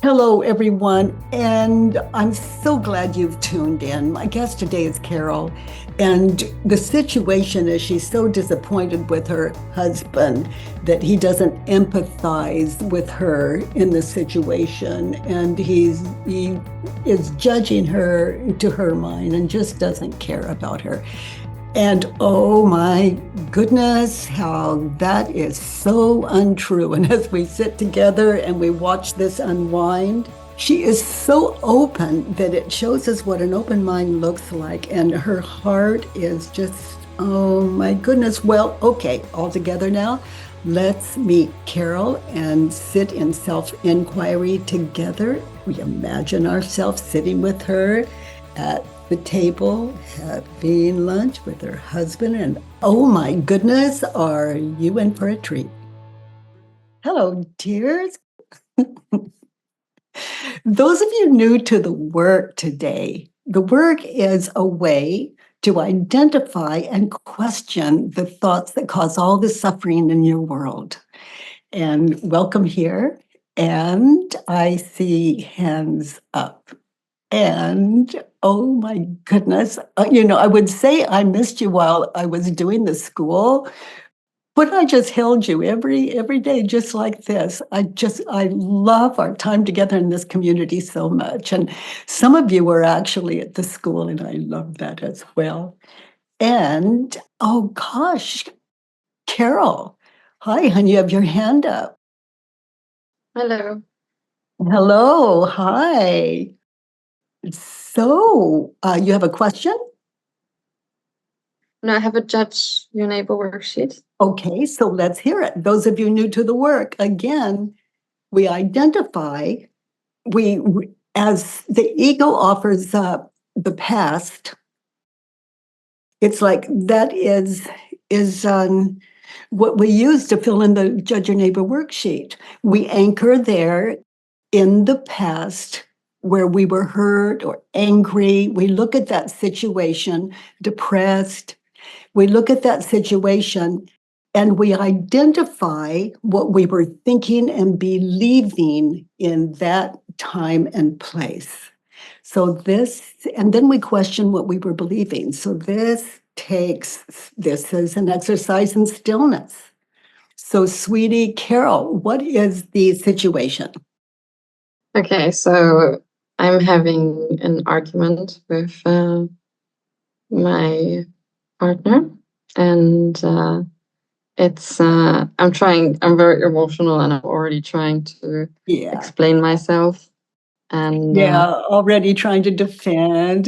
Hello, everyone, and I'm so glad you've tuned in. My guest today is Carol, and the situation is she's so disappointed with her husband that he doesn't empathize with her in the situation, and he is judging her to her mind and just doesn't care about her. And oh my goodness, how that is so untrue. And as we sit together and we watch this unwind, she is so open that it shows us what an open mind looks like. And her heart is just, oh my goodness. Well, okay, all together now. Let's meet Carol and sit in self inquiry together. We imagine ourselves sitting with her at the table having lunch with her husband. And oh my goodness, are you in for a treat? Hello, dears. Those of you new to the work today, the work is a way to identify and question the thoughts that cause all the suffering in your world. And welcome here. And I see hands up. And oh my goodness, I would say I missed you while I was doing the school, but I just held you every day just like this. I love our time together in this community so much. And some of you were actually at the school, and I love that as well. And oh gosh, Carol, hi, honey, you have your hand up. Hello. Hello, hi. So, you have a question? No, I have a judge your neighbor worksheet. Okay, so let's hear it. Those of you new to the work, again, we identify, we as the ego offers up the past, it's like that is what we use to fill in the judge your neighbor worksheet. We anchor there in the past where we were hurt or angry. We look at that situation, depressed. We look at that situation and we identify what we were thinking and believing in that time and place. So and then we question what we were believing. So this is an exercise in stillness. So, sweetie Carol, what is the situation? Okay, so I'm having an argument with my partner, and I'm very emotional, and I'm already trying to Yeah. explain myself. And Yeah, already trying to defend.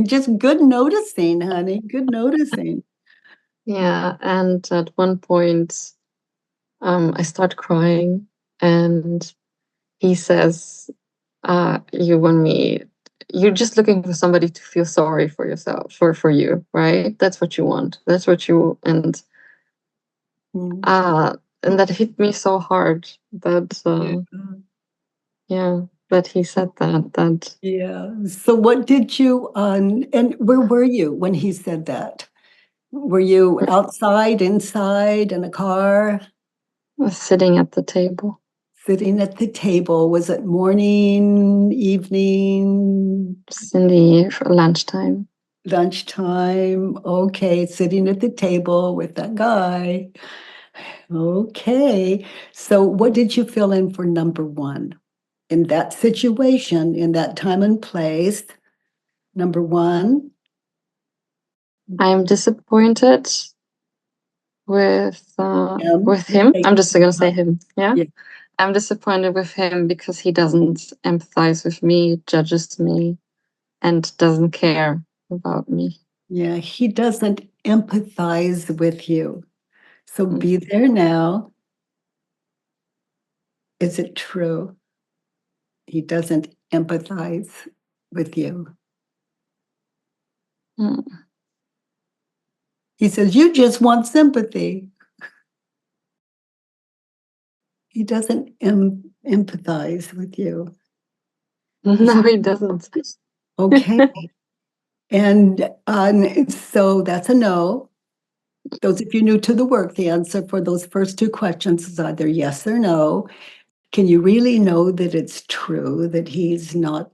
Just good noticing, honey. Good noticing. yeah, and at one point, I start crying, and he says, "You want me? You're just looking for somebody to feel sorry for yourself, for you, right? That's what you want. That's what you and Mm. and that hit me so hard that yeah, that he said that Yeah. So what did you and where were you when he said that? Were you outside, inside, in a car, was sitting at the table. sitting at the table? Was it morning, evening, Just in the lunchtime. lunchtime? Okay, sitting at the table with that guy. Okay. So what did you fill in for number one? In that situation, in that time and place, number one. I am disappointed with him. I'm just gonna say him. Yeah. Yeah. I'm disappointed with him because he doesn't empathize with me, judges me, and doesn't care about me. Yeah, he doesn't empathize with you. So Mm. be there now. Is it true? He doesn't empathize with you. Mm. He says, you just want sympathy. He doesn't empathize with you. No, he doesn't. Okay. And so that's a no. Those of you new to the work, the answer for those first two questions is either yes or no. Can you really know that it's true that he's not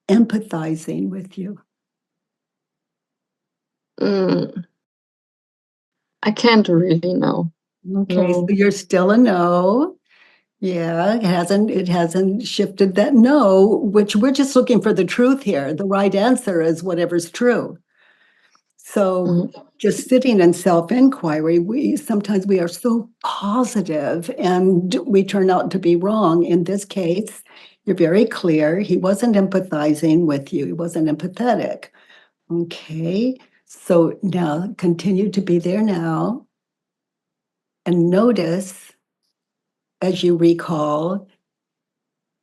empathizing with you? Mm, I can't really know. Okay, so No. you're still a no. Yeah, it hasn't shifted that no, which we're just looking for the truth here. The right answer is whatever's true. So Mm, just sitting in self-inquiry, sometimes we are so positive and we turn out to be wrong. In this case, you're very clear. He wasn't empathizing with you. He wasn't empathetic. Okay. So now continue to be there now and notice as you recall,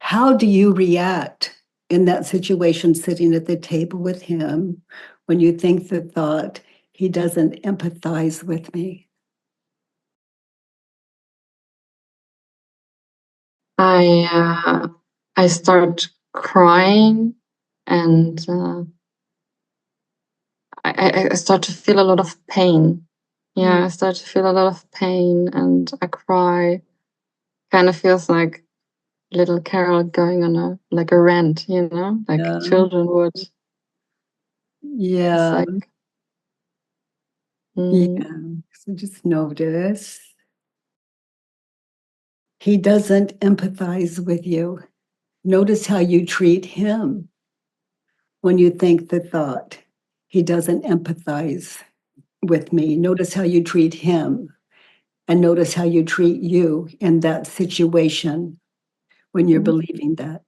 how do you react in that situation sitting at the table with him when you think the thought, he doesn't empathize with me? I I start crying, and I start to feel a lot of pain. Mm, Yeah, I start to feel a lot of pain, and I cry. Kind of feels like little Carol going on a rant, like yeah, children would. It's yeah, like, yeah. mm, So just notice he doesn't empathize with you. Notice how you treat him when you think the thought, he doesn't empathize with me. Notice how you treat him and notice how you treat you in that situation when you're mm, believing that.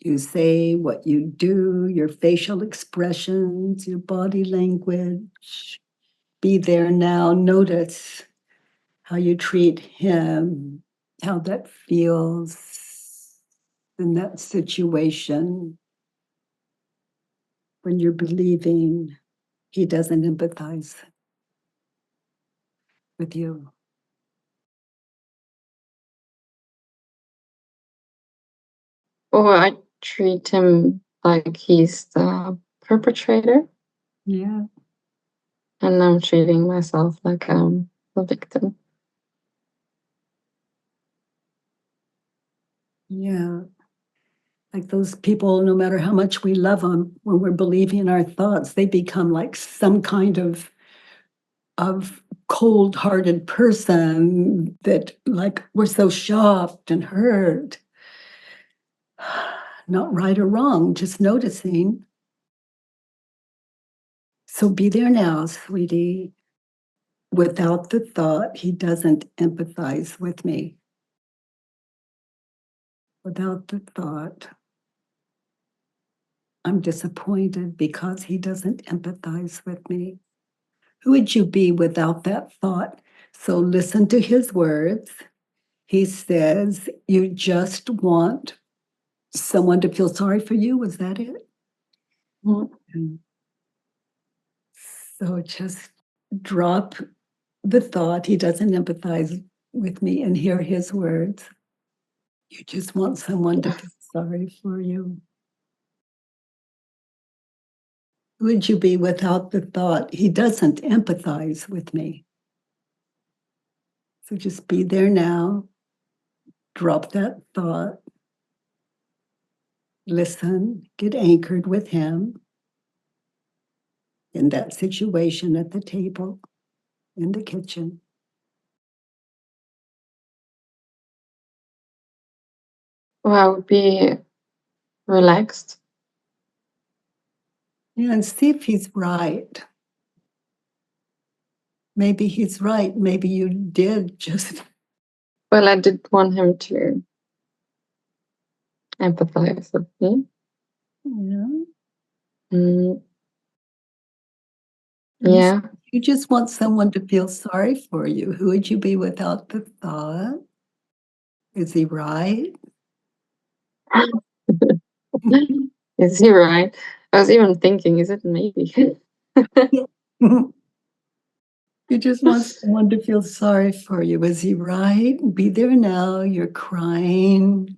You say what you do, your facial expressions, your body language. Be there now. Notice how you treat him, how that feels in that situation when you're believing he doesn't empathize with you. or I treat him like he's the perpetrator, Yeah, and I'm treating myself like I'm the victim. yeah. Like those people, no matter how much we love them, when we're believing our thoughts, they become like some kind of cold-hearted person that like we're so shocked and hurt. Not right or wrong, just noticing. So be there now, sweetie, without the thought, he doesn't empathize with me. Without the thought, I'm disappointed because he doesn't empathize with me. Who would you be without that thought? So listen to his words. He says, you just want someone to feel sorry for you. Was that it? Mm. Mm. So just drop the thought, he doesn't empathize with me, and hear his words. You just want someone to feel sorry for you. Who would you be without the thought, he doesn't empathize with me? So just be there now. Drop that thought. Listen, get anchored with him in that situation at the table, in the kitchen. Or I would be relaxed. Yeah, and see if he's right. Maybe he's right. Maybe you did just, Well, I did want him to empathize with me. you Mm, you, yeah. you just want someone to feel sorry for you. Who would you be without the thought? Is he right? Is he right? I was even thinking, is it maybe? Yeah. You just want someone to feel sorry for you. Is he right? Be there now. You're crying.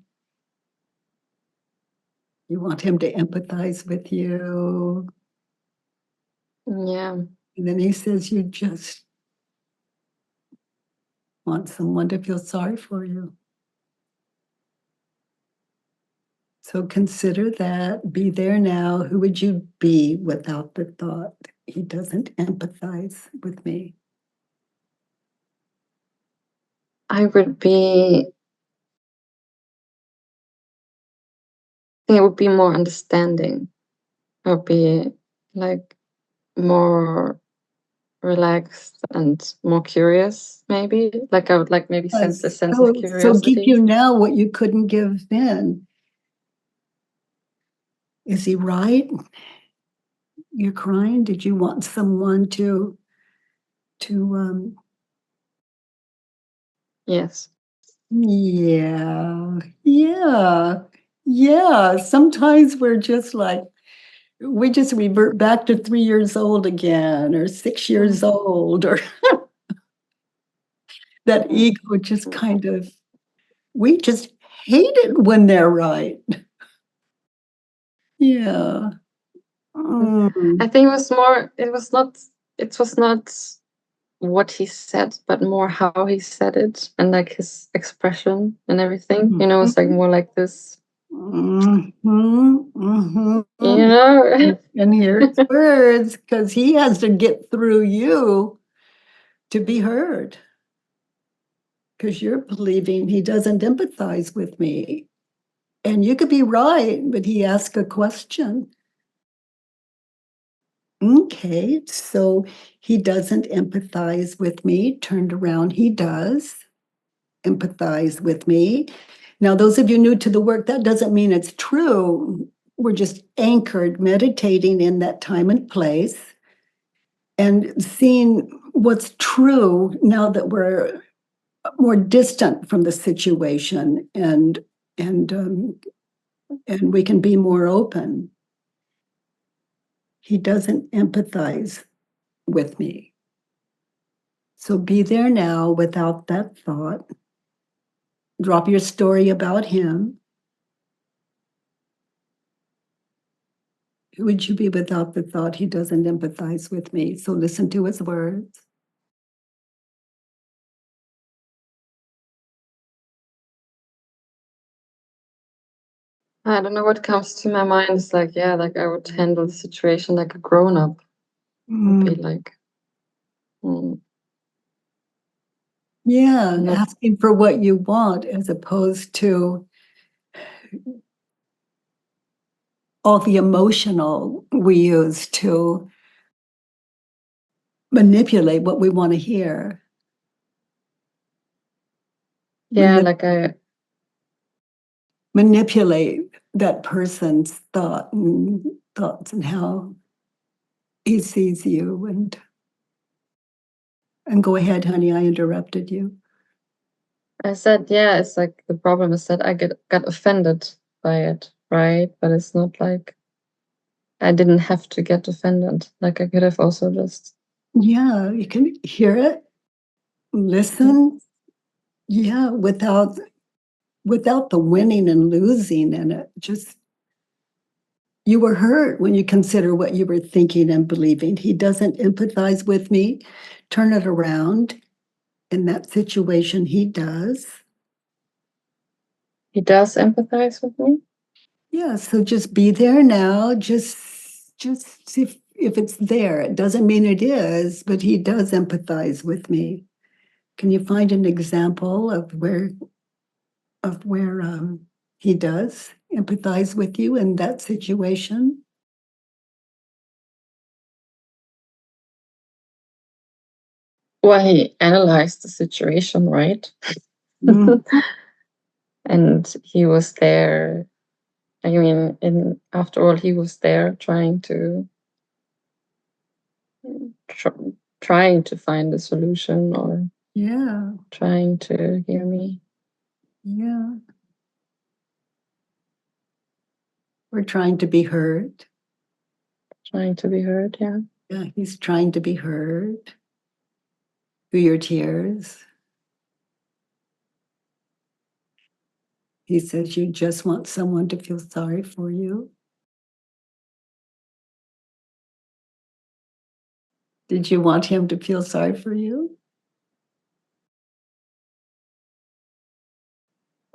You want him to empathize with you. Yeah. And then he says, you just want someone to feel sorry for you. So consider that, be there now. Who would you be without the thought, he doesn't empathize with me? I would be, I think it would be more understanding. I would be like more relaxed and more curious, maybe. Like I would like maybe sense a sense of So give curiosity. you now what you couldn't give then. Is he right? You're crying? Did you want someone to Yes. yeah, yeah. Sometimes we're just like, we just revert back to 3 years old again, or 6 years old, or that ego just kind of, we just hate it when they're right. Yeah. I think it was more, it was not what he said, but more how he said it and like his expression and everything. You know, it's like more like this, you know? And here's words, because he has to get through you to be heard. Because you're believing he doesn't empathize with me. And you could be right, but he asked a question. Okay, so he doesn't empathize with me. Turned around, he does empathize with me. Now, those of you new to the work, that doesn't mean it's true. We're just anchored, meditating in that time and place and seeing what's true now that we're more distant from the situation, and and we can be more open. He doesn't empathize with me. So be there now without that thought. Drop your story about him. Who would you be without the thought he doesn't empathize with me? So listen to his words. I don't know what comes to my mind. It's like, yeah, like I would handle the situation like a grown up. Would be like, Yeah, not, asking for what you want as opposed to all the emotional we use to manipulate what we want to hear. yeah, like I, Manipulate that person's thoughts and how he sees you. And go ahead, honey, I interrupted you. I said, yeah, it's like the problem is that I got offended by it, right? But it's not like I didn't have to get offended. Like I could have also just, Yeah, you can hear it, listen. Yeah, without the winning and losing in it. Just, you were hurt when you consider what you were thinking and believing. He doesn't empathize with me. Turn it around. In that situation, he does. he does empathize with me. Yeah, so just be there now. Just see if it's there. It doesn't mean it is, but he does empathize with me. Can you find an example of where he does empathize with you in that situation? Well, he analyzed the situation, right? Mm. And he was there. I mean, after all, he was there trying to trying to find a solution or Yeah, trying to hear me. yeah. We're trying to be heard. Trying to be heard, yeah. Yeah, he's trying to be heard through your tears. He says you just want someone to feel sorry for you. Did you want him to feel sorry for you?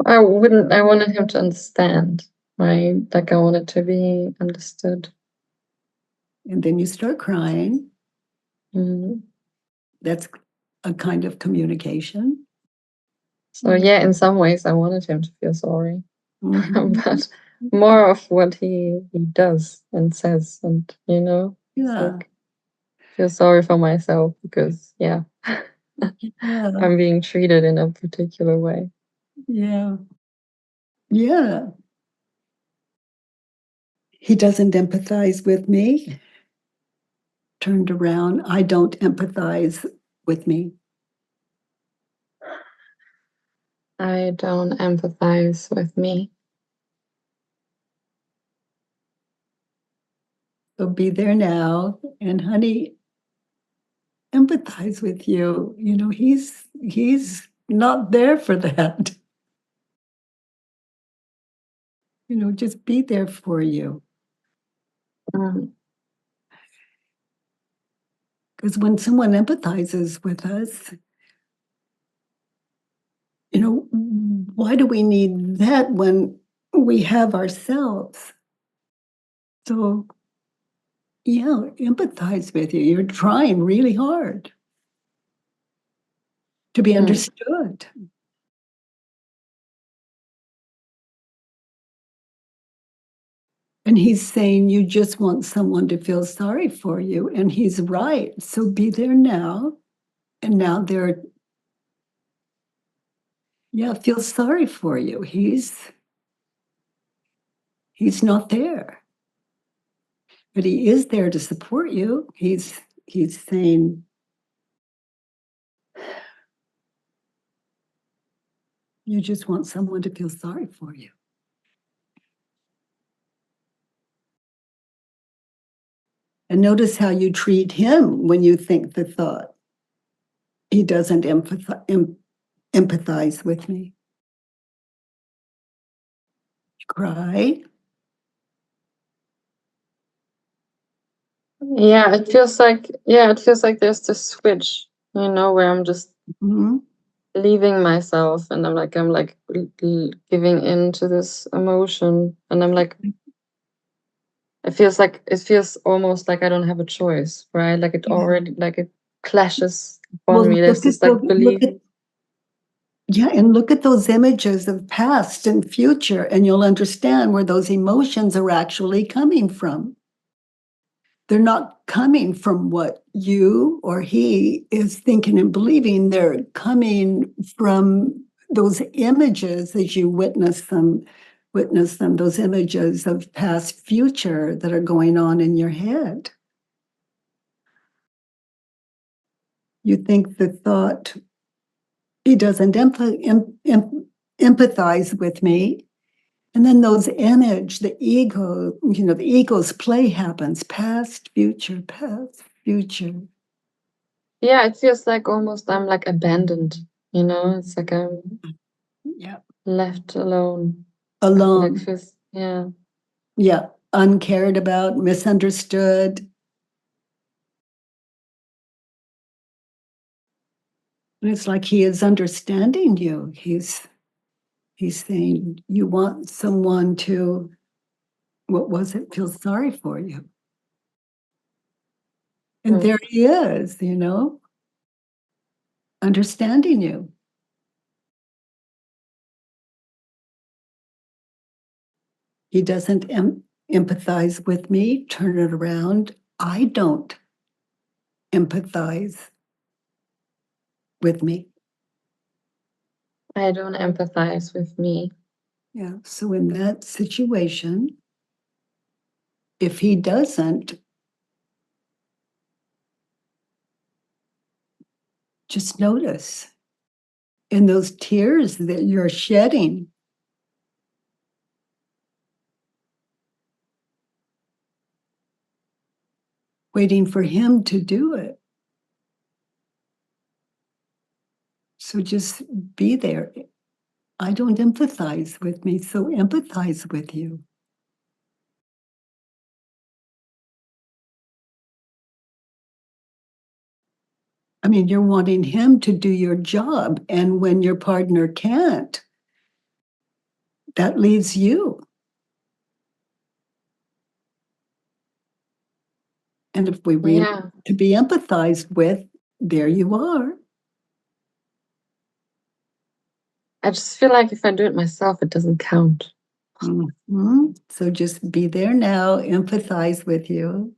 I wanted him to understand, right? Like I wanted to be understood. And then you start crying. Mhm. That's a kind of communication. So yeah, in some ways I wanted him to feel sorry, Mhm. but more of what he does and says, and it's Yeah, like feel sorry for myself because yeah, yeah, I'm being treated in a particular way. yeah, yeah. He doesn't empathize with me. Turned around, I don't empathize with me. I don't empathize with me. So be there now. And honey, empathize with you. You know, he's not there for that. You know, just be there for you. Mm, Because when someone empathizes with us, you know, why do we need that when we have ourselves? So, yeah, empathize with you. You're trying really hard to be mm. understood. And he's saying you just want someone to feel sorry for you. And he's right. So be there now. And now they're, yeah, feel sorry for you. He's not there. But he is there to support you. He's saying, you just want someone to feel sorry for you. And notice how you treat him when you think the thought. He doesn't empathize with me. Cry. It feels like there's this switch, where I'm just Mhm. leaving myself and I'm like giving in to this emotion and I'm like it feels almost like I don't have a choice, right? Like it Yeah. already like it clashes upon Well, me. There's this like look belief. at yeah, and look at those images of past and future, and you'll understand where those emotions are actually coming from. They're not coming from what you or he is thinking and believing. They're coming from those images as you witness them, those images of past, future that are going on in your head. You think the thought, he doesn't empathize with me. And then those image, the ego, the ego's play happens, past, future. Yeah, it feels like almost I'm like abandoned, it's like I'm Yeah. left alone. Like Alone. feels yeah. Yeah. Uncared about, misunderstood. And it's like he is understanding you. He's saying you want someone to, what was it, feel sorry for you. And Mm. there he is, understanding you. He doesn't empathize with me. Turn it around. I don't empathize with me. I don't empathize with me. Yeah. So in that situation, if he doesn't, just notice in those tears that you're shedding, waiting for him to do it. So just be there. I don't empathize with me, so empathize with you. I mean, you're wanting him to do your job. And when your partner can't, that leaves you. And if we really Yeah. to be empathized with, there you are. I just feel like if I do it myself, it doesn't count. So just be there now, empathize with you.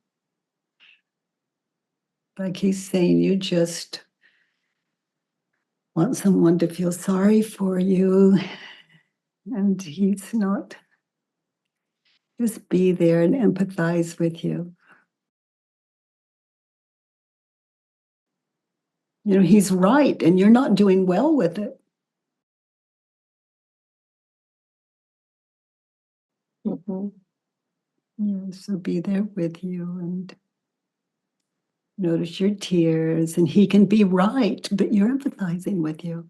Like he's saying, you just want someone to feel sorry for you, and he's not. Just be there and empathize with you. He's right, and you're not doing well with it. So be there with you and notice your tears, and he can be right, but you're empathizing with you.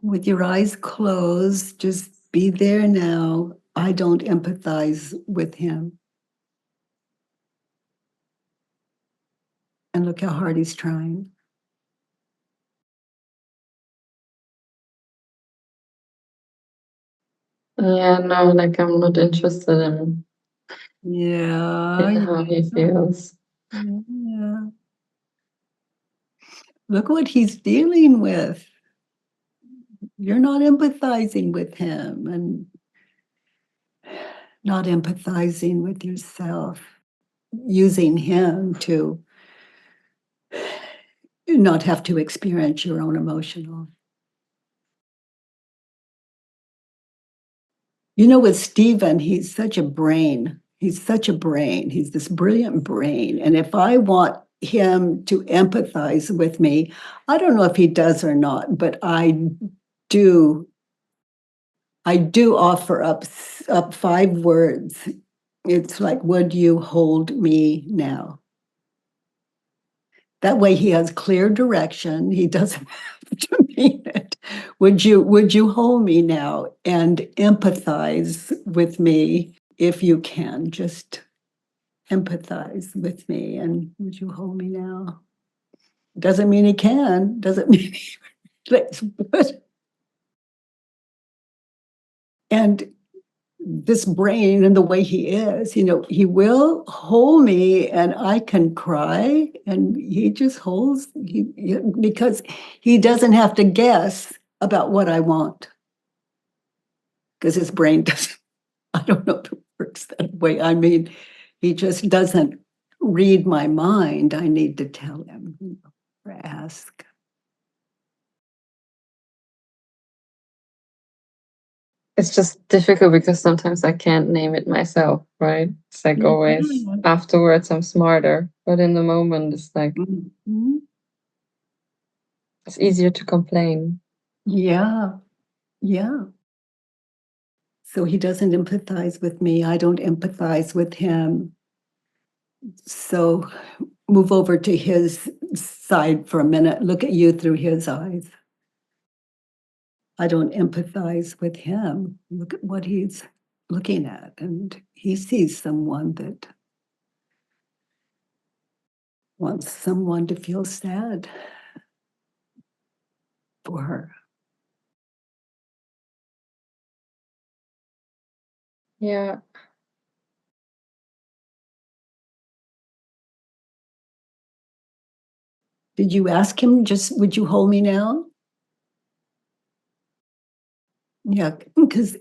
With your eyes closed, just be there now. I don't empathize with him. And look how hard he's trying. Yeah, no, like I'm not interested in Yeah. how he feels. Yeah. Look what he's dealing with. You're not empathizing with him and not empathizing with yourself, using him to not have to experience your own emotional. With Stephen, he's such a brain. He's such a brain. He's this brilliant brain. And if I want him to empathize with me, I don't know if he does or not, but do I do offer up 5 words. It's like, would you hold me now? That way he has clear direction. He doesn't have to mean it. Would you hold me now and empathize with me if you can? Just empathize with me, and would you hold me now? Doesn't mean he can, doesn't mean he but and this brain and the way he is, he will hold me and I can cry, and he just holds because he doesn't have to guess about what I want because his brain doesn't, I don't know if it works that way. I mean, he just doesn't read my mind. I need to tell him or ask. It's just difficult because sometimes I can't name it myself, right? It's like always afterwards I'm smarter, but in the moment it's like it's easier to complain. Yeah. So he doesn't empathize with me. I don't empathize with him. So move over to his side for a minute. Look at you through his eyes. I don't empathize with him. Look at what he's looking at. And he sees someone that wants someone to feel sad for her. Yeah. Did you ask him just, would you hold me now? Yeah, because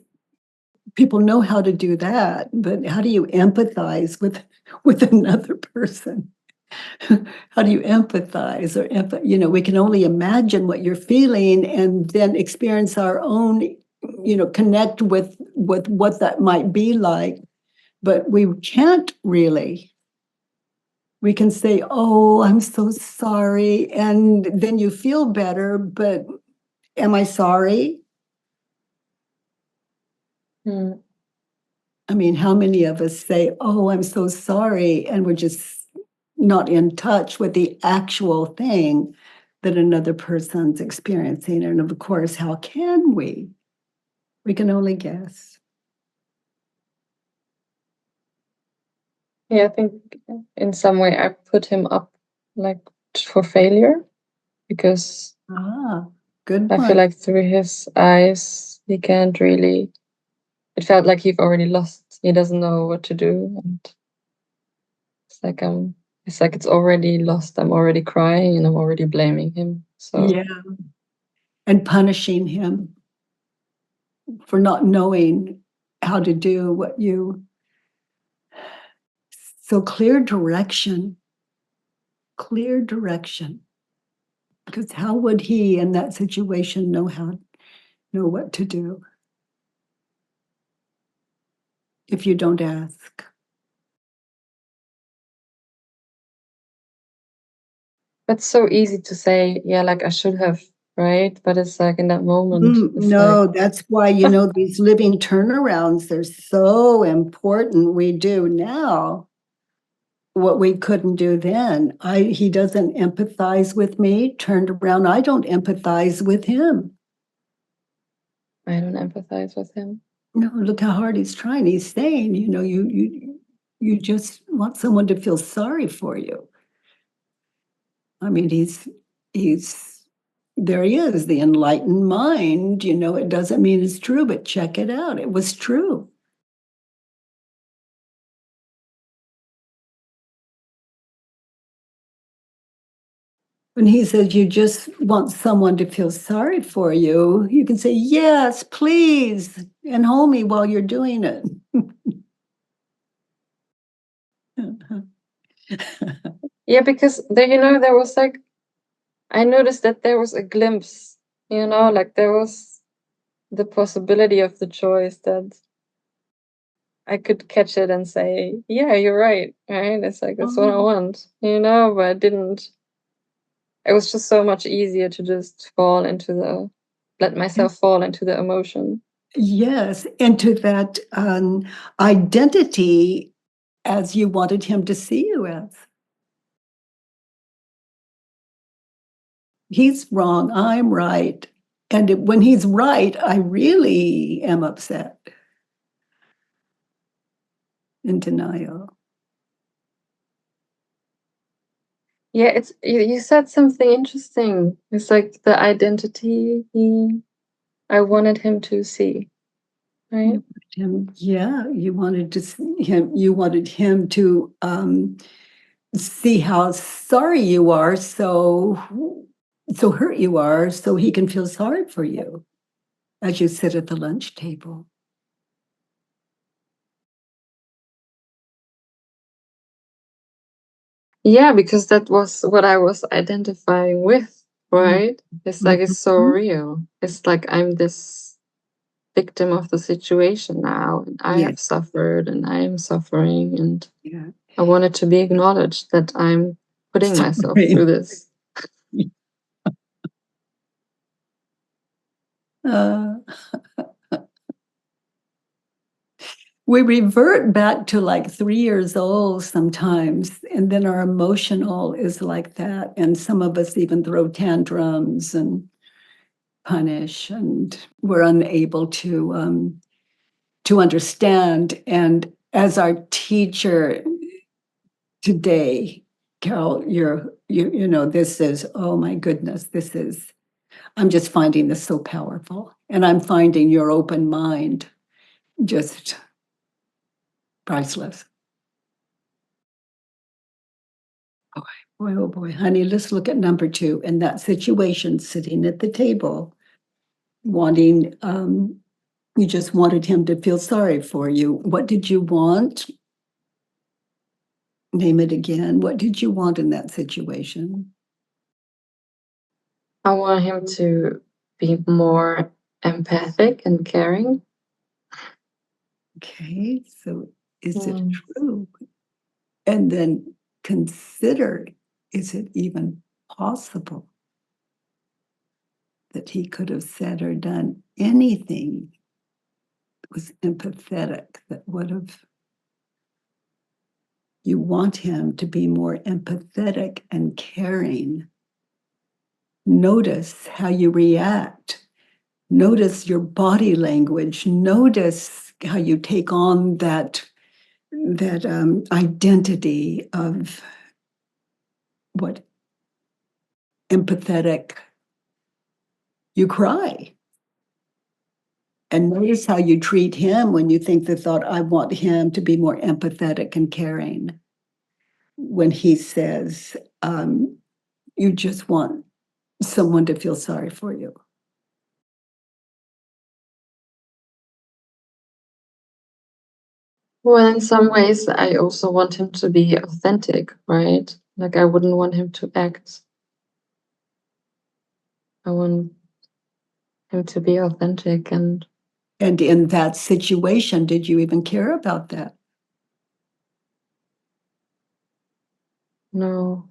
people know how to do that, but how do you empathize with another person? How do you empathize or we can only imagine what you're feeling and then experience our own, connect with what that might be like, but we can't really. We can say, oh, I'm so sorry, and then you feel better, but am I sorry? I mean, how many of us say, oh, I'm so sorry, and we're just not in touch with the actual thing that another person's experiencing? And of course, how can we? We can only guess. Yeah, I think in some way I put him up like for failure, because Good I one. feel like through his eyes, he can't really. It felt like he've already lost. He doesn't know what to do, and it's like it's already lost. I'm already crying, and I'm already blaming him. So Yeah. And punishing him for not knowing how to do what you. So clear direction. Clear direction. Because how would he in that situation know what to do if you don't ask? it's so easy to say, yeah, like I should have, right? But it's like in that moment, it's No, like, that's why, these living turnarounds, they're so important. We do now what we couldn't do then. He doesn't empathize with me, turned around. I don't empathize with him. I don't empathize with him. No, look how hard he's trying. He's saying, you just want someone to feel sorry for you. I mean, he's there he is, the enlightened mind. It doesn't mean it's true, but check it out. It was true. When he says you just want someone to feel sorry for you, you can say, yes, please, and hold me while you're doing it. Yeah, because there was like, I noticed that there was a glimpse, like there was the possibility of the choice that I could catch it and say, yeah, you're right. Right. It's like, that's what I want, but I didn't. It was just so much easier to just let myself fall into the emotion. Yes, into that identity as you wanted him to see you as. He's wrong, I'm right. And when he's right, I really am upset. In denial. Yeah, you said something interesting. It's like the identity I wanted him to see, right? You wanted him to see how sorry you are, so hurt you are, so he can feel sorry for you as you sit at the lunch table. Yeah, because that was what I was identifying with, right? It's like it's so real. It's like I'm this victim of the situation now, and I have suffered and I am suffering, and I want it to be acknowledged that I'm putting myself through this. We revert back to like 3 years old sometimes, and then our emotional is like that. And some of us even throw tantrums and punish, and we're unable to understand. And as our teacher today, Carol, this is, oh my goodness, I'm just finding this so powerful. And I'm finding your open mind just priceless. Boy, oh boy, honey, let's look at number 2. In that situation, sitting at the table, wanting, you just wanted him to feel sorry for you. What did you want? Name it again. What did you want in that situation? I want him to be more empathic and caring. Okay, so is it true? And then consider, is it even possible that he could have said or done anything that was empathetic, that would have. You want him to be more empathetic and caring. Notice how you react. Notice your body language. Notice how you take on that identity of what empathetic, you cry. And notice how you treat him when you think the thought, I want him to be more empathetic and caring. When he says, you just want someone to feel sorry for you. Well, in some ways, I also want him to be authentic, right? Like, I wouldn't want him to act. I want him to be authentic. And in that situation, did you even care about that? no,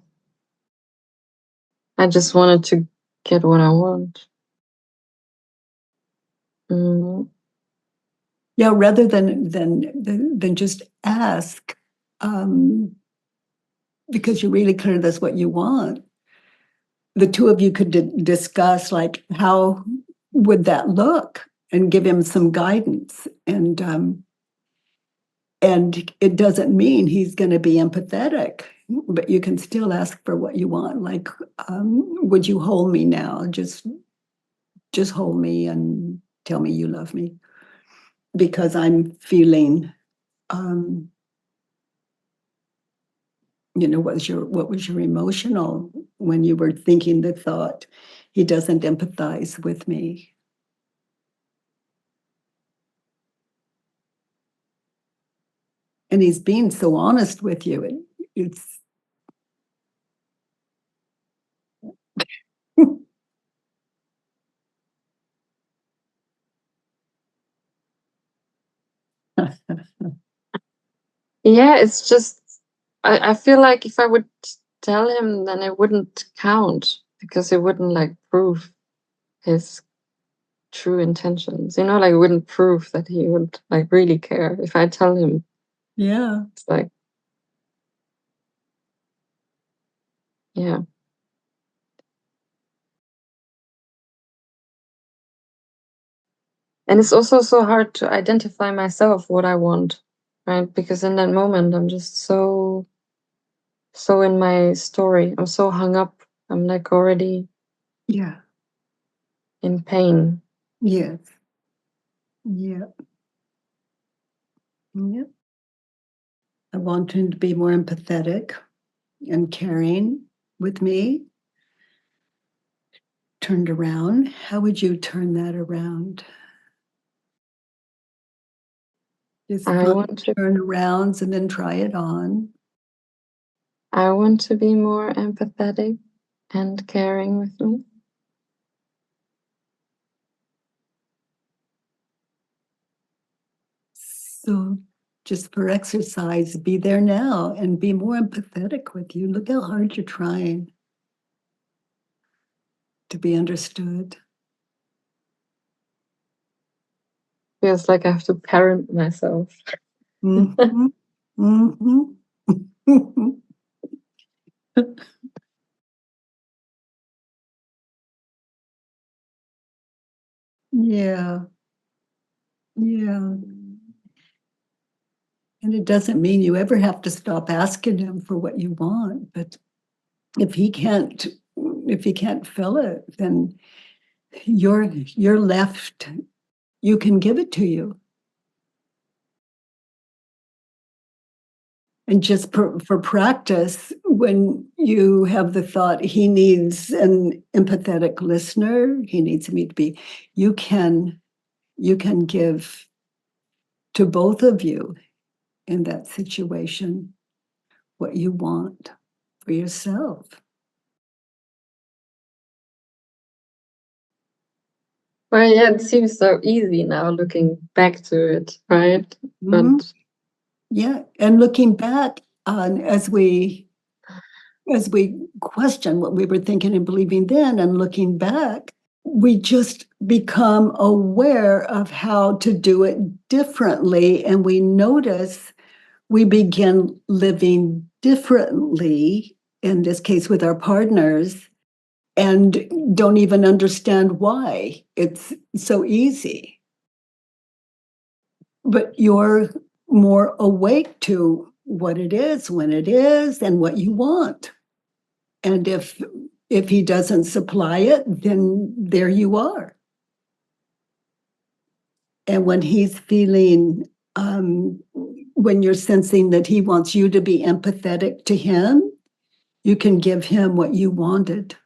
I just wanted to get what I want. Mm. Yeah, rather than just ask, because you're really clear that's what you want. The two of you could discuss, like, how would that look, and give him some guidance. And it doesn't mean he's going to be empathetic, but you can still ask for what you want. Like, would you hold me now? Just hold me and tell me you love me, because I'm feeling, what was your emotional when you were thinking the thought, he doesn't empathize with me. And he's being so honest with you. It's Yeah, it's just, I feel like if I would tell him, then it wouldn't count, because it wouldn't like prove his true intentions. Like, it wouldn't prove that he would like really care if I tell him. Yeah. It's like, yeah. And it's also so hard to identify myself what I want, right? Because in that moment, I'm just so in my story. I'm so hung up. I'm like already Yeah. in pain. Yes. Yeah. Yeah. I want him to be more empathetic and caring with me. Turned around. How would you turn that around? Just I find want to turnarounds and then try it on. I want to be more empathetic and caring with me. So just for exercise, be there now and be more empathetic with you. Look how hard you're trying to be understood. Feels like I have to parent myself. Mm-hmm. Mm-hmm. Yeah. Yeah. And it doesn't mean you ever have to stop asking him for what you want, but if he can't fill it, then you're left, you can give it to you. And just for practice, when you have the thought, he needs an empathetic listener, he needs me to be, you can give to both of you in that situation what you want for yourself. Well, yeah, it seems so easy now looking back to it, right? Mhm. But Yeah, and looking back on as we question what we were thinking and believing then, and looking back, we just become aware of how to do it differently, and we notice we begin living differently, in this case with our partners, and don't even understand why it's so easy. But you're more awake to what it is, when it is, and what you want. And if if he doesn't supply it, then there you are. And when he's feeling, when you're sensing that he wants you to be empathetic to him, you can give him what you wanted.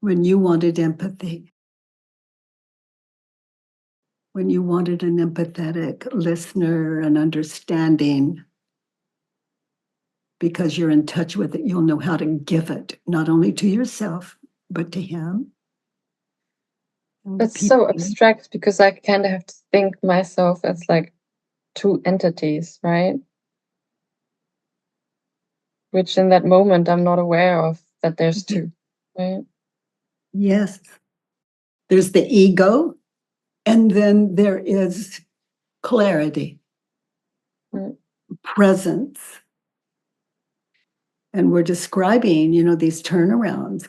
When you wanted empathy. When you wanted an empathetic listener and understanding, because you're in touch with it, you'll know how to give it, not only to yourself, but to him. It's so abstract because I kind of have to think myself as like two entities, right? Which in that moment I'm not aware of that there's two, right? Yes. There's the ego, and then there is clarity, presence. And we're describing, these turnarounds.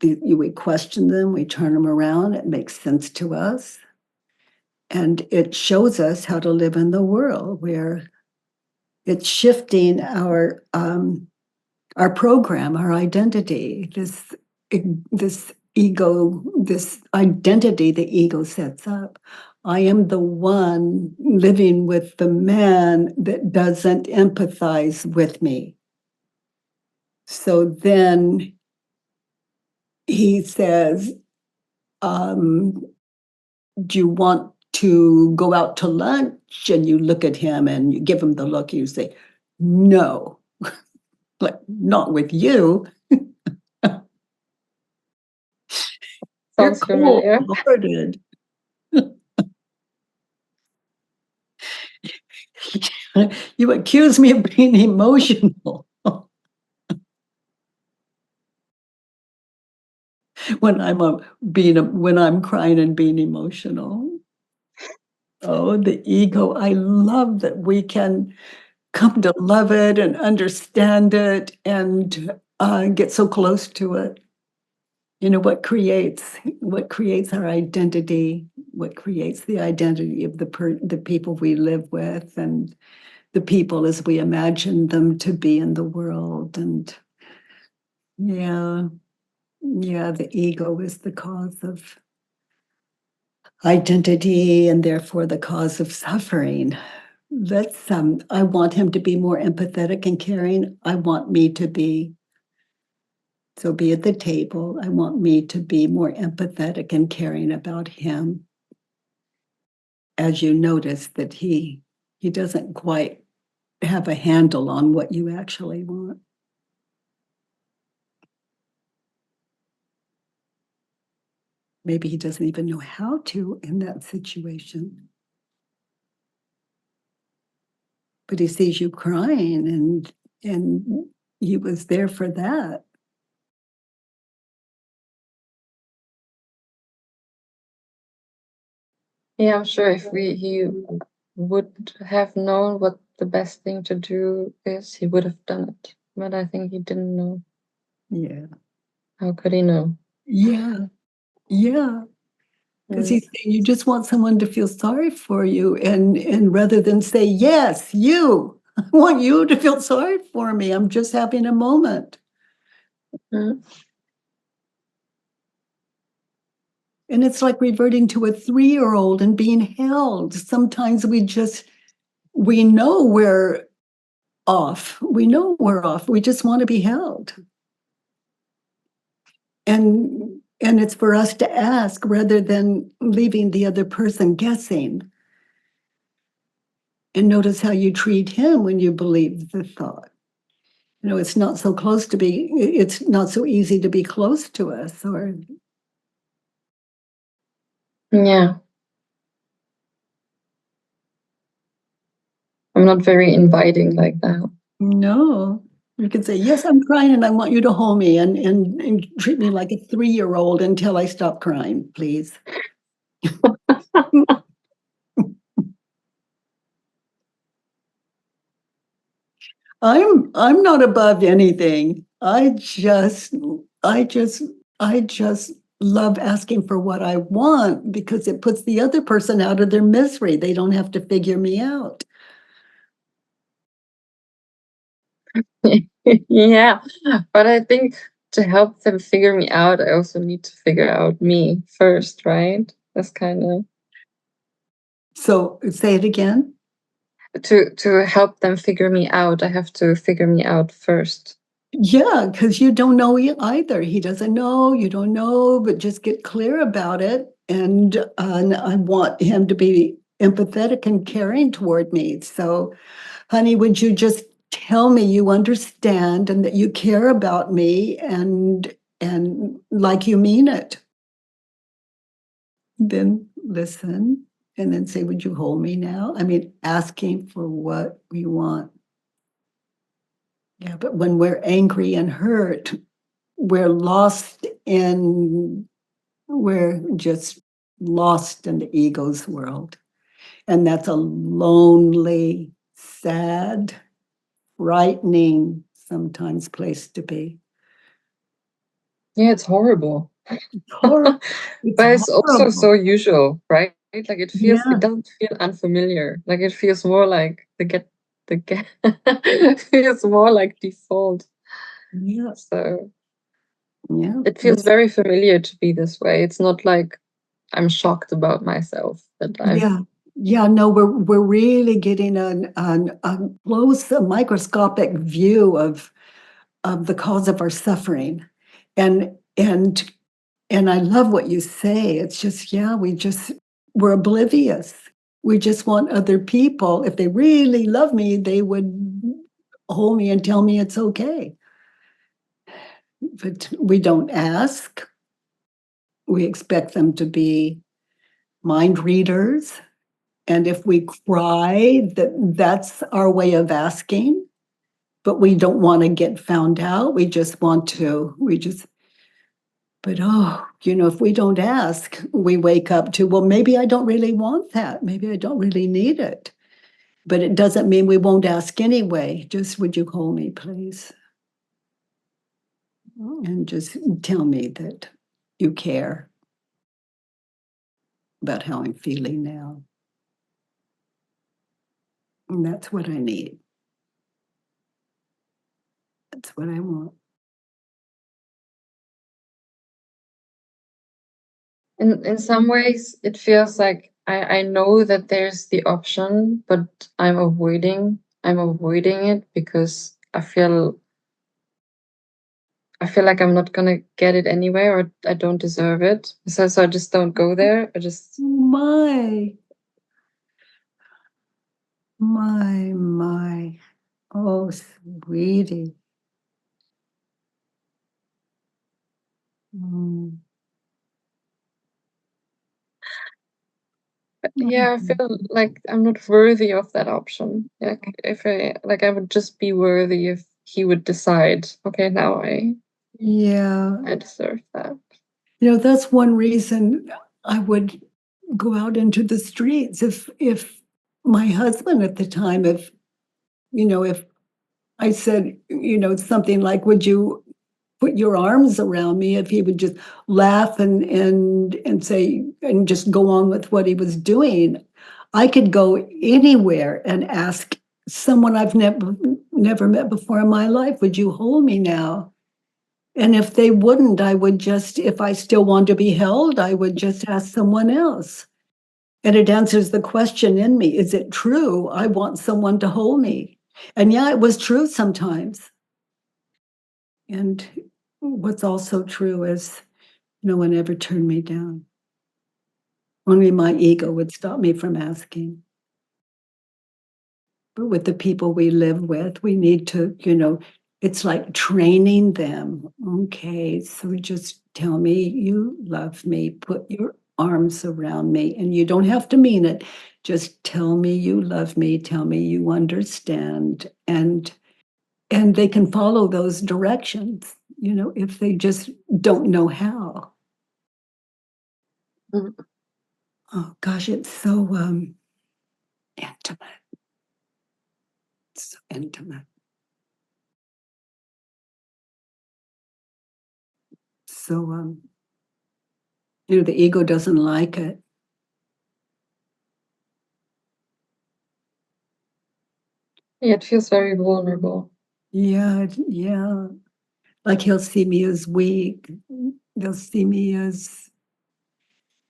We question them, we turn them around, it makes sense to us. And it shows us how to live in the world where it's shifting our program, our identity, this ego, this identity the ego sets up. I am the one living with the man that doesn't empathize with me. So then he says, do you want to go out to lunch? And you look at him and you give him the look, you say, no, like, not with you. You're Sounds familiar. cold-hearted. You accuse me of being emotional when I'm crying and being emotional. Oh, the ego. I love that we can come to love it and understand it and get so close to it. What creates our identity, what creates the identity of the people we live with and the people as we imagine them to be in the world. And yeah, the ego is the cause of identity and therefore the cause of suffering. I want him to be more empathetic and caring. I want me to be. So be at the table. I want me to be more empathetic and caring about him. As you notice that he doesn't quite have a handle on what you actually want. Maybe he doesn't even know how to in that situation. But he sees you crying and he was there for that. Yeah, I'm sure if he would have known what the best thing to do is, he would have done it. But I think he didn't know. Yeah. How could he know? Yeah. Because he's saying you just want someone to feel sorry for you. And rather than say, yes, you, I want you to feel sorry for me. I'm just having a moment. Mm. And it's like reverting to a 3-year-old and being held. Sometimes we know we're off. We know we're off. We just want to be held. And it's for us to ask rather than leaving the other person guessing. And notice how you treat him when you believe the thought. It's not so it's not so easy to be close to us, or yeah. I'm not very inviting like that. no. You can say, yes, I'm crying and I want you to hold me and treat me like a 3-year-old until I stop crying, please. I'm not above anything. I just love asking for what I want because it puts the other person out of their misery. They don't have to figure me out. Yeah, but I think to help them figure me out, I also need to figure out me first, right? That's kind of So say it again. to help them figure me out. I have to figure me out first. Yeah, because you don't know either. He doesn't know, you don't know, but just get clear about it. And I want him to be empathetic and caring toward me. So, honey, would you just tell me you understand and that you care about me and like you mean it? Then listen and then say, would you hold me now? I mean, asking for what we want. Yeah, but when we're angry and hurt, we're we're just lost in the ego's world. And that's a lonely, sad, frightening, sometimes place to be. Yeah, it's horrible. Horrible. It's But it's also horrible. so usual, right? Like it Yeah, doesn't feel unfamiliar. Like it feels more like the get it feels more like default. yeah, So yeah. it feels very familiar to be this way. It's not like I'm shocked about myself that I've Yeah, yeah. No, we're really getting a close, a microscopic view of the cause of our suffering, and and and I love what you say. It's just, yeah, we're oblivious. We just want other people. If they really love me, they would hold me and tell me it's okay. But we don't ask. We expect them to be mind readers. And if we cry, that's our way of asking, but we don't want to get found out. But if we don't ask, we wake up to, well, maybe I don't really want that. Maybe I don't really need it. But it doesn't mean we won't ask anyway. Just, would you call me, please? And just tell me that you care about how I'm feeling now. And that's what I need. That's what I want. in some ways it feels like I know that there's the option, but I'm avoiding it because I feel like I'm not gonna get it anyway, or I don't deserve it. So I just don't go there. I just My, my. Oh, sweetie. Mm. yeah, I feel like I'm not worthy of that option. Like if I would just be worthy if he would decide, okay, now Yeah. I deserve that. That's one reason I would go out into the streets if my husband at the time, if I said, something like, would you put your arms around me, if he would just laugh and say and just go on with what he was doing. I could go anywhere and ask someone I've never met before in my life, would you hold me now? And if they wouldn't, if I still want to be held, I would just ask someone else. And it answers the question in me, is it true? I want someone to hold me. And yeah, it was true sometimes. And what's also true is no one ever turned me down. Only my ego would stop me from asking. But with the people we live with, we need to, it's like training them. Okay, so just tell me you love me, put your arms around me, and you don't have to mean it. Just tell me you love me, tell me you understand, and they can follow those directions, if they just don't know how. Mhm. Oh gosh, it's so intimate. It's so intimate. So the ego doesn't like it. Yeah, it feels very vulnerable. Yeah. Like he'll see me as weak. They'll see me as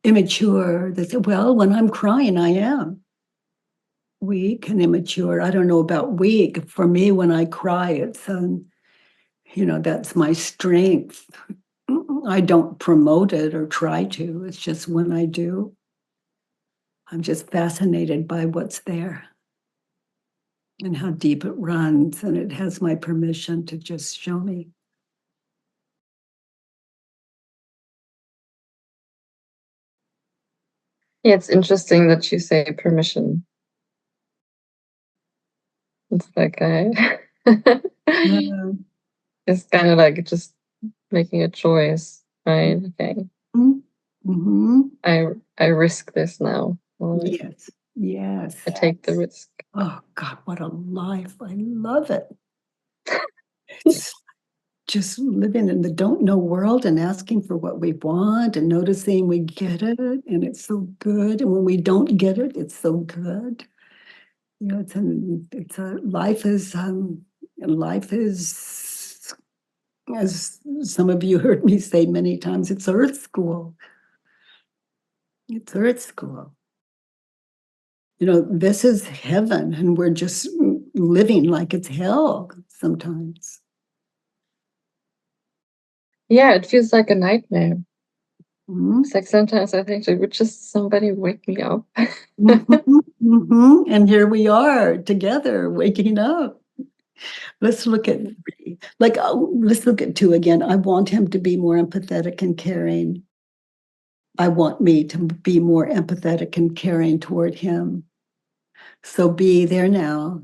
immature. They say, well, when I'm crying, I am weak and immature. I don't know about weak. For me, when I cry, it's, that's my strength. I don't promote it or try to. It's just when I do, I'm just fascinated by what's there and how deep it runs. And it has my permission to just show me. Yeah, it's interesting that you say permission. It's like Yeah. it's kind of like just making a choice, right? Okay, Mm-hmm. I risk this now. Yes. Yes. I take the risk. Oh God, what a life. I love it. It's just living in the don't know world and asking for what we want and noticing we get it and it's so good. And when we don't get it, it's so good. It's a life is, as some of you heard me say many times, it's earth school. It's earth school. This is heaven and we're just living like it's hell sometimes. Yeah, it feels like a nightmare. Mhm. It's like sometimes I think, like, would just somebody wake me up? And here we are together waking up. Let's look at let's look at two again. I want him to be more empathetic and caring. I want me to be more empathetic and caring toward him. So be there now,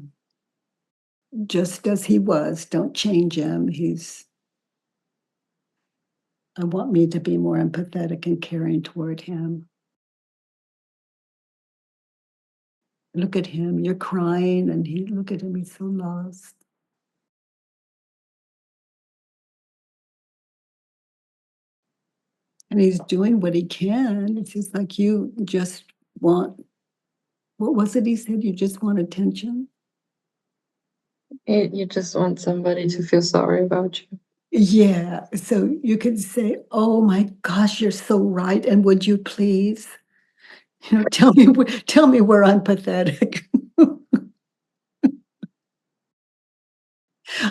just as he was. Don't change him. I want me to be more empathetic and caring toward him. Look at him. You're crying, and look at him. He's so lost. And he's doing what he can. It's just like you just want, what was it he said? You just want attention? You just want somebody to feel sorry about you. Yeah. So you could say, oh my gosh, you're so right. And would you please, tell me where I'm pathetic.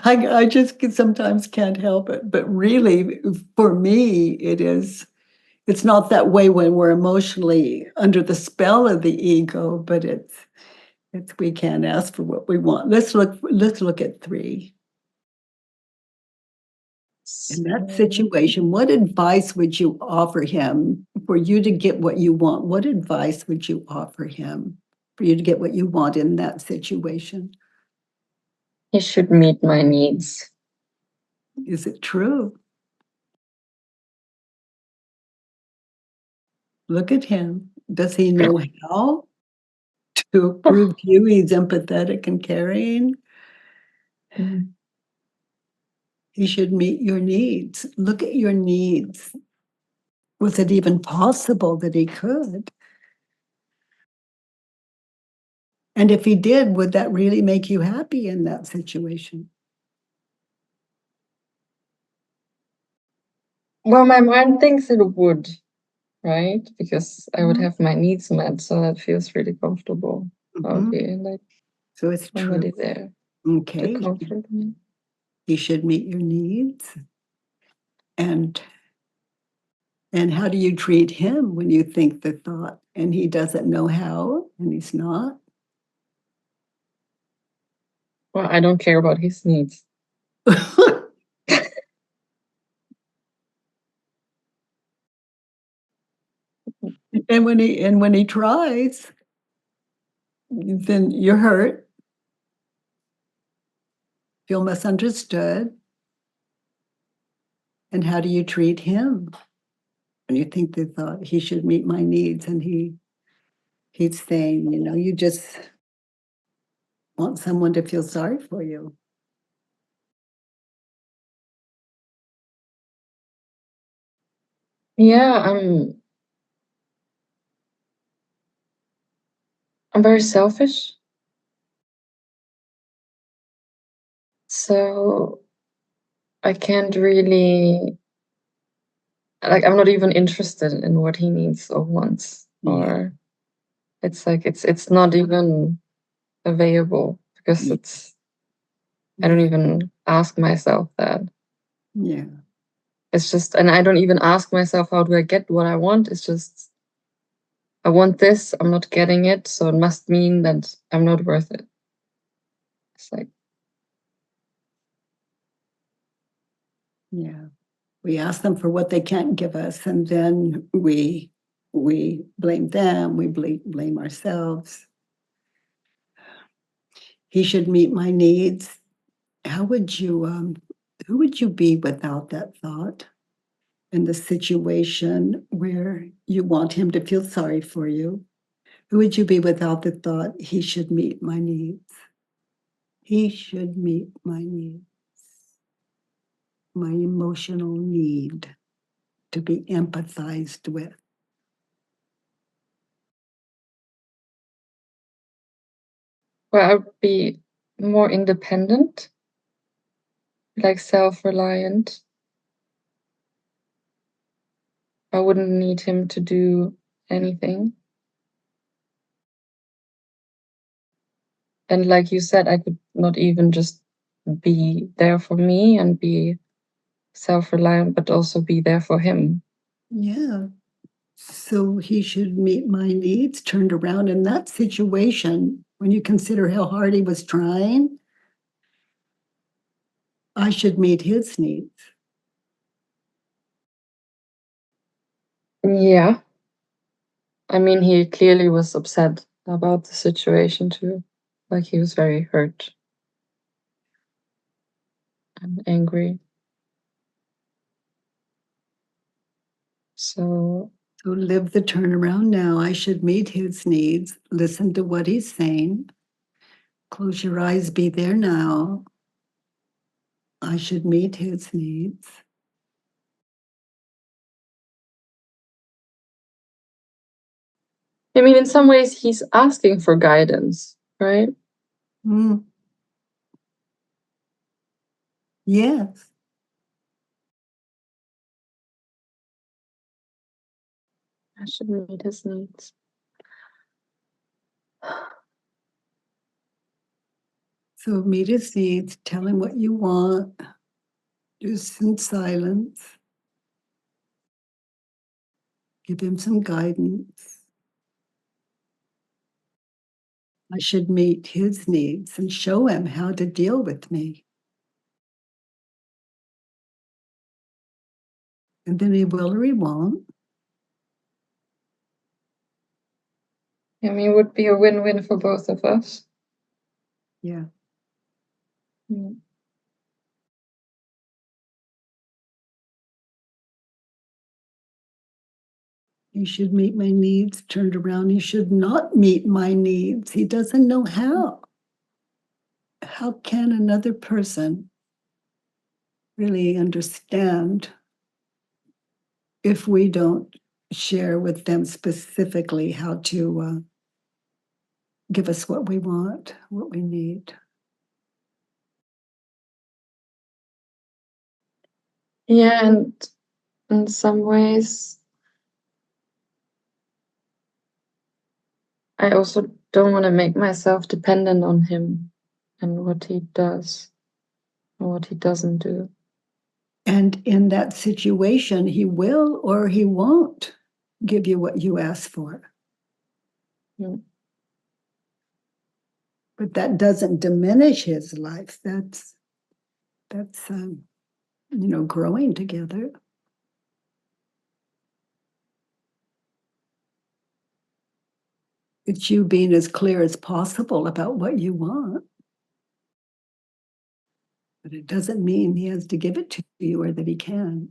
I just sometimes can't help it. But really, for me, it's not that way when we're emotionally under the spell of the ego, but it's we can't ask for what we want. Let's look at three. In that situation, what advice would you offer him for you to get what you want? What advice would you offer him for you to get what you want in that situation? He should meet my needs. Is it true? Look at him. Does he know how to prove to you he's empathetic and caring? Mhm. He should meet your needs. Look at your needs. Was it even possible that he could? And if he did, would that really make you happy in that situation? Well, my mind thinks it would, right? Because I would Mhm. have my needs met, so that feels really comfortable. Mhm. Okay, like So it's true. somebody there to Okay. comfort me. He should meet your needs. And how do you treat him when you think the thought and he doesn't know how and he's not? Well, I don't care about his needs. And when he tries, then you're hurt, feel misunderstood. And how do you treat him when you think the thought he should meet my needs and he's saying, you just want someone to feel sorry for you. Yeah, I'm very selfish. So I can't really, like, I'm not even interested in what he needs or wants, Yeah. or it's like it's not even available because Yeah. I don't even ask myself that. Yeah. It's just, and I don't even ask myself, how do I get what I want? It's just, I want this, I'm not getting it, so it must mean that I'm not worth it. It's like, Yeah. We ask them for what they can't give us, and then we blame them, we blame ourselves. He should meet my needs. How would you who would you be without that thought? In the situation where you want him to feel sorry for you, who would you be without the thought, he should meet my needs? He should meet my needs, my emotional need to be empathized with. well, I would be more independent, like self-reliant. I wouldn't need him to do anything. And like you said, I could not even just be there for me and be self-reliant, but also be there for him. Yeah. So he should meet my needs, turned around in that situation. When you consider how hard he was trying, I should meet his needs. Yeah. I mean, he clearly was upset about the situation too. Like, he was very hurt and angry. So, So live the turnaround now. I should meet his needs, listen to what he's saying. Close your eyes, be there now. I should meet his needs. I mean, in some ways, he's asking for guidance, right? Mm, yes. I should meet his needs. So meet his needs, tell him what you want, just in silence. Give him some guidance. I should meet his needs and show him how to deal with me. And then he will or he won't. I mean, it would be a win-win for both of us. Yeah. Mm. He should meet my needs, turned around. He should not meet my needs. He doesn't know how. How can another person really understand if we don't share with them specifically how to give us what we want, what we need? Yeah, and in some ways, I also don't want to make myself dependent on him and what he does or what he doesn't do. And in that situation, he will or he won't give you what you ask for. Mm. But that doesn't diminish his life. That's growing together. It's you being as clear as possible about what you want. But it doesn't mean he has to give it to you or that he can.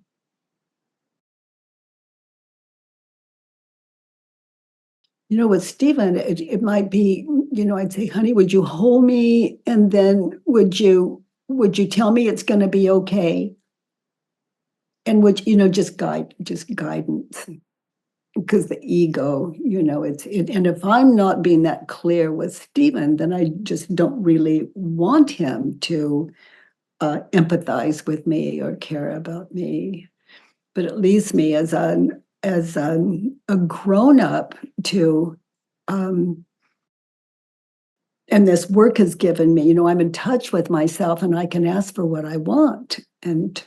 With Stephen, it might be, I'd say, honey, would you hold me? And then would you tell me it's going to be okay? And just guidance. Because the ego, and if I'm not being that clear with Stephen, then I just don't really want him to empathize with me or care about me. But it leaves me as a grown-up to, and this work has given me, I'm in touch with myself and I can ask for what I want. And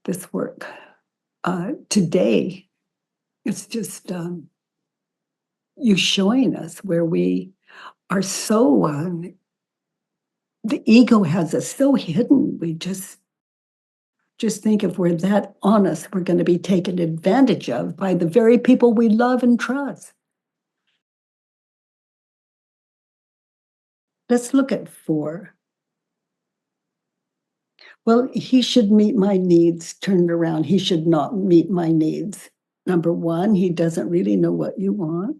this work today, it's just you showing us where we are so, the ego has us so hidden. We just think if we're that honest, we're going to be taken advantage of by the very people we love and trust. Let's look at 4. Well, he should meet my needs turned around. He should not meet my needs. Number 1, he doesn't really know what you want.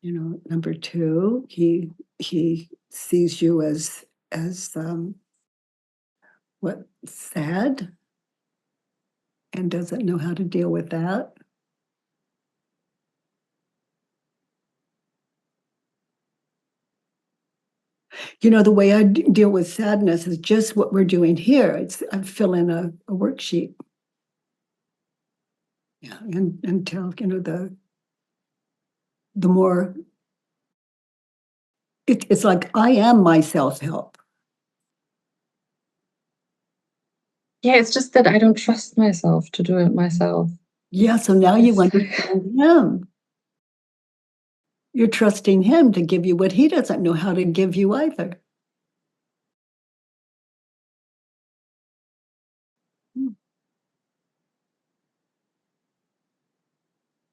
Number 2, he sees you as what, sad, and doesn't know how to deal with that. The way I deal with sadness is just what we're doing here. I fill in a worksheet. Yeah, and until the more it's like I am my self-help. Yeah, it's just that I don't trust myself to do it myself. Yeah, so now you understand him. You're trusting him to give you what he doesn't know how to give you either.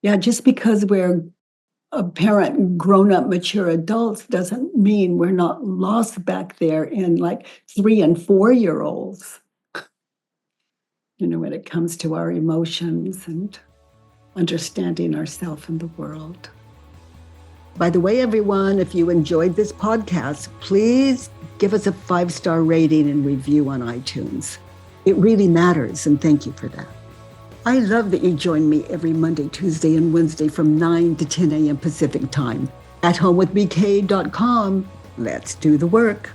Yeah, just because we're apparent grown-up mature adults doesn't mean we're not lost back there in like 3 and 4-year-olds, when it comes to our emotions and understanding ourselves and the world. By the way, everyone, if you enjoyed this podcast, please give us a 5-star rating and review on iTunes. It really matters, and thank you for that. I love that you join me every Monday, Tuesday, and Wednesday from 9 to 10 a.m. Pacific time at homewithbk.com. Let's do the work.